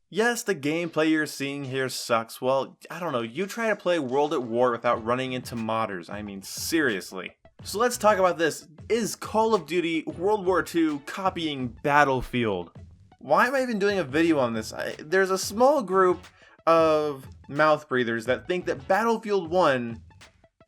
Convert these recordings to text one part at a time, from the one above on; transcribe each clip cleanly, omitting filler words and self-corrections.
Yes, the gameplay you're seeing here sucks. Well, I don't know, you try to play World at War without running into modders. I mean, seriously. So let's talk about this. Is Call of Duty World War II copying Battlefield? Why am I even doing a video on this? There's a small group of mouth breathers that think that Battlefield 1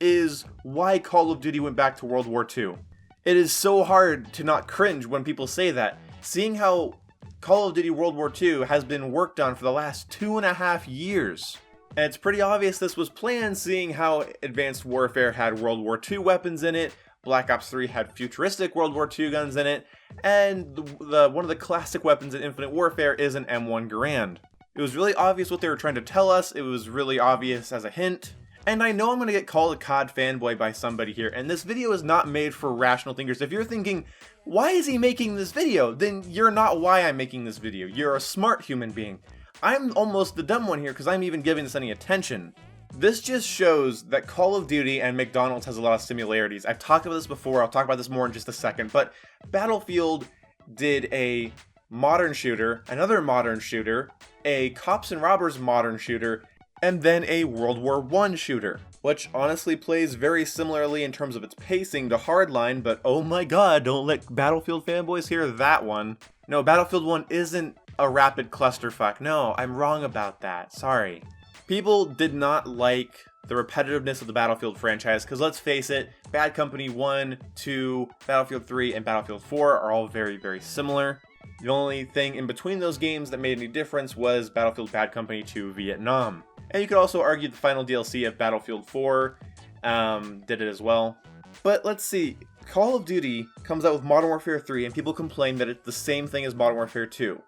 is why Call of Duty went back to World War II. It is so hard to not cringe when people say that, seeing how Call of Duty World War II has been worked on for the last 2.5 years. And it's pretty obvious this was planned, seeing how Advanced Warfare had World War II weapons in it, Black Ops 3 had futuristic World War II guns in it, and one of the classic weapons in Infinite Warfare is an M1 Garand. It was really obvious what they were trying to tell us, it was really obvious as a hint. And I know I'm going to get called a COD fanboy by somebody here, and this video is not made for rational thinkers. If you're thinking, why is he making this video? Then you're not why I'm making this video. You're a smart human being. I'm almost the dumb one here because I'm even giving this any attention. This just shows that Call of Duty and McDonald's has a lot of similarities. I've talked about this before, I'll talk about this more in just a second, but Battlefield did a modern shooter, another modern shooter, a cops and robbers modern shooter, and then a World War I shooter, which honestly plays very similarly in terms of its pacing to Hardline, but oh my god, don't let Battlefield fanboys hear that one. No, Battlefield 1 isn't a rapid clusterfuck. No, I'm wrong about that. Sorry. People did not like the repetitiveness of the Battlefield franchise, because let's face it, Bad Company 1, 2, Battlefield 3, and Battlefield 4 are all very, very similar. The only thing in between those games that made any difference was Battlefield Bad Company 2 Vietnam. And you could also argue the final DLC of Battlefield 4 did it as well. But let's see, Call of Duty comes out with Modern Warfare 3 and people complain that it's the same thing as Modern Warfare 2.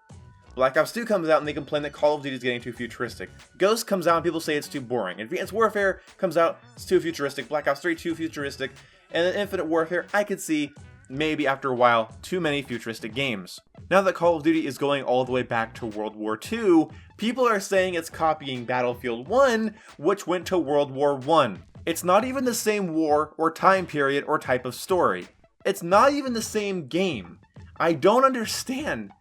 Black Ops 2 comes out and they complain that Call of Duty is getting too futuristic. Ghost comes out and people say it's too boring. Advanced Warfare comes out, it's too futuristic. Black Ops 3 too futuristic. And then Infinite Warfare, I could see, maybe after a while, too many futuristic games. Now that Call of Duty is going all the way back to World War II, people are saying it's copying Battlefield 1, which went to World War I. It's not even the same war, or time period, or type of story. It's not even the same game. I don't understand.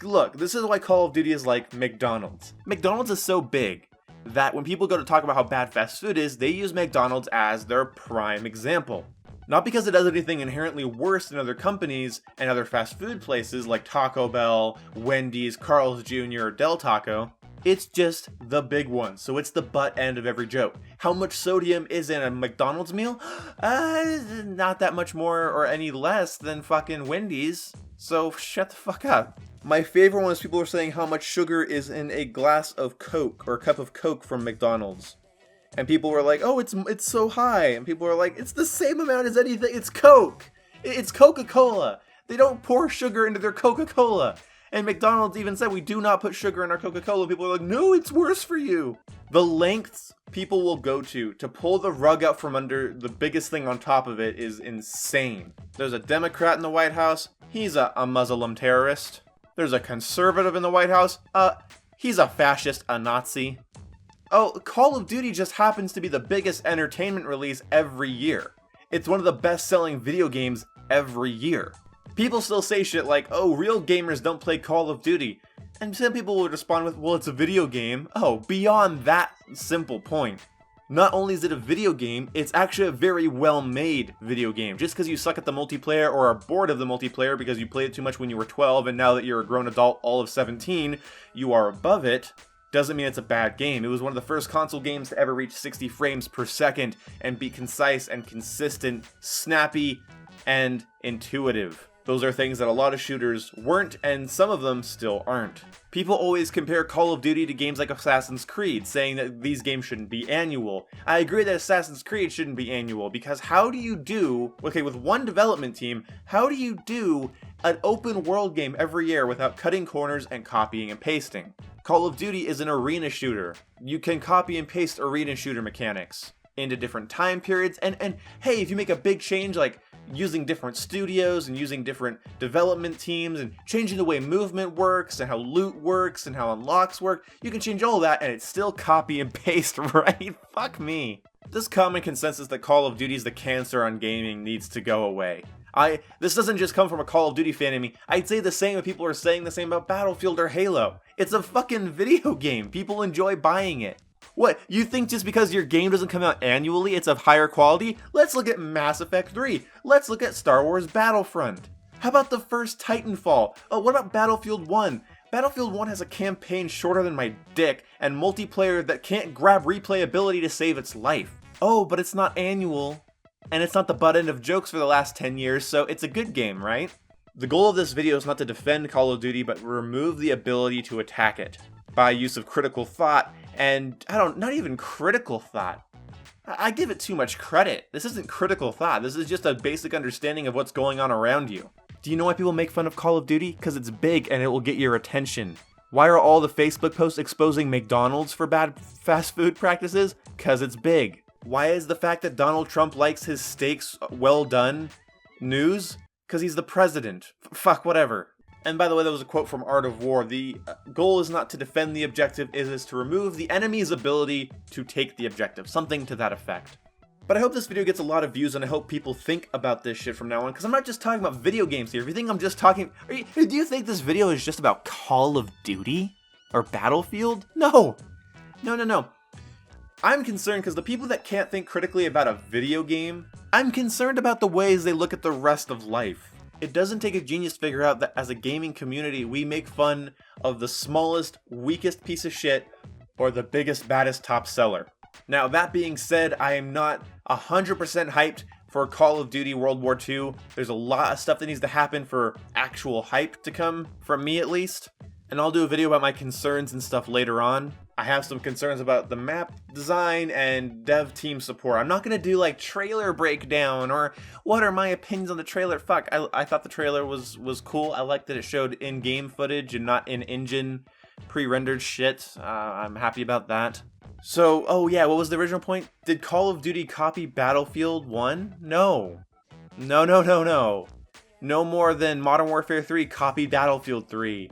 Look, this is why Call of Duty is like McDonald's. McDonald's is so big that when people go to talk about how bad fast food is, they use McDonald's as their prime example. Not because it does anything inherently worse than other companies and other fast food places like Taco Bell, Wendy's, Carl's Jr., or Del Taco. It's just the big one, so it's the butt end of every joke. How much sodium is in a McDonald's meal? Not that much more or any less than fucking Wendy's. So shut the fuck up. My favorite one is people are saying how much sugar is in a glass of Coke or a cup of Coke from McDonald's. And people were like, oh, it's so high. And people were like, it's the same amount as anything. It's Coke. It's Coca-Cola. They don't pour sugar into their Coca-Cola. And McDonald's even said, we do not put sugar in our Coca-Cola. People are like, no, it's worse for you. The lengths people will go to pull the rug out from under the biggest thing on top of it is insane. There's a Democrat in the White House. He's a Muslim terrorist. There's a conservative in the White House. He's a fascist, a Nazi. Oh, Call of Duty just happens to be the biggest entertainment release every year. It's one of the best-selling video games every year. People still say shit like, oh, real gamers don't play Call of Duty. And some people will respond with, well, it's a video game. Oh, beyond that simple point. Not only is it a video game, it's actually a very well-made video game. Just because you suck at the multiplayer or are bored of the multiplayer because you played it too much when you were 12 and now that you're a grown adult all of 17, you are above it, doesn't mean it's a bad game. It was one of the first console games to ever reach 60 frames per second and be concise and consistent, snappy, and intuitive. Those are things that a lot of shooters weren't, and some of them still aren't. People always compare Call of Duty to games like Assassin's Creed, saying that these games shouldn't be annual. I agree that Assassin's Creed shouldn't be annual, because how do you do, okay, with one development team, how do you do an open world game every year without cutting corners and copying and pasting? Call of Duty is an arena shooter. You can copy and paste arena shooter mechanics into different time periods, and hey, if you make a big change like using different studios and using different development teams and changing the way movement works and how loot works and how unlocks work, you can change all that and it's still copy and paste, right? Fuck me. This common consensus that Call of Duty is the cancer on gaming needs to go away. This doesn't just come from a Call of Duty fan in me. I'd say the same if people are saying the same about Battlefield or Halo. It's a fucking video game. People enjoy buying it. What, you think just because your game doesn't come out annually, it's of higher quality? Let's look at Mass Effect 3. Let's look at Star Wars Battlefront. How about the first Titanfall? Oh, what about Battlefield 1? Battlefield 1 has a campaign shorter than my dick, and multiplayer that can't grab replayability to save its life. Oh, but it's not annual, and it's not the butt end of jokes for the last 10 years, so it's a good game, right? The goal of this video is not to defend Call of Duty, but remove the ability to attack it by use of critical thought, and not even critical thought. I give it too much credit. This isn't critical thought. This is just a basic understanding of what's going on around you. Do you know why people make fun of Call of Duty? Because it's big and it will get your attention. Why are all the Facebook posts exposing McDonald's for bad fast food practices? Because it's big. Why is the fact that Donald Trump likes his steaks well done news? Because he's the president. Fuck, whatever. And by the way, that was a quote from Art of War. The goal is not to defend the objective, it is to remove the enemy's ability to take the objective. Something to that effect. But I hope this video gets a lot of views, and I hope people think about this shit from now on, because I'm not just talking about video games here. If you think I'm just talking... do you think this video is just about Call of Duty? Or Battlefield? No! No. I'm concerned because the people that can't think critically about a video game, I'm concerned about the ways they look at the rest of life. It doesn't take a genius to figure out that as a gaming community, we make fun of the smallest, weakest piece of shit, or the biggest, baddest top seller. Now, that being said, I am not 100% hyped for Call of Duty World War II. There's a lot of stuff that needs to happen for actual hype to come, from me at least. And I'll do a video about my concerns and stuff later on. I have some concerns about the map design and dev team support. I'm not going to do like trailer breakdown or what are my opinions on the trailer. Fuck, I thought the trailer was cool. I liked that it showed in-game footage and not in-engine pre-rendered shit. I'm happy about that. So, oh yeah, what was the original point? Did Call of Duty copy Battlefield 1? No. No. No more than Modern Warfare 3 copied Battlefield 3.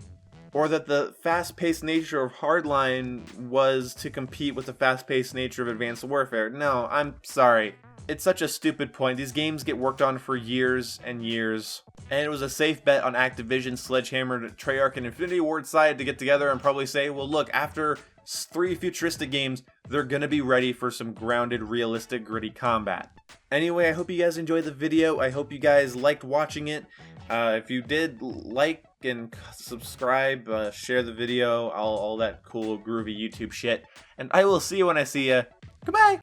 Or that the fast-paced nature of Hardline was to compete with the fast-paced nature of Advanced Warfare. No, I'm sorry. It's such a stupid point. These games get worked on for years and years. And it was a safe bet on Activision, Sledgehammer, Treyarch, and Infinity Ward side to get together and probably say, well look, after 3 futuristic games, they're gonna be ready for some grounded, realistic, gritty combat. Anyway, I hope you guys enjoyed the video. I hope you guys liked watching it. If you did, like and subscribe, share the video, all that cool, groovy YouTube shit. And I will see you when I see you. Goodbye!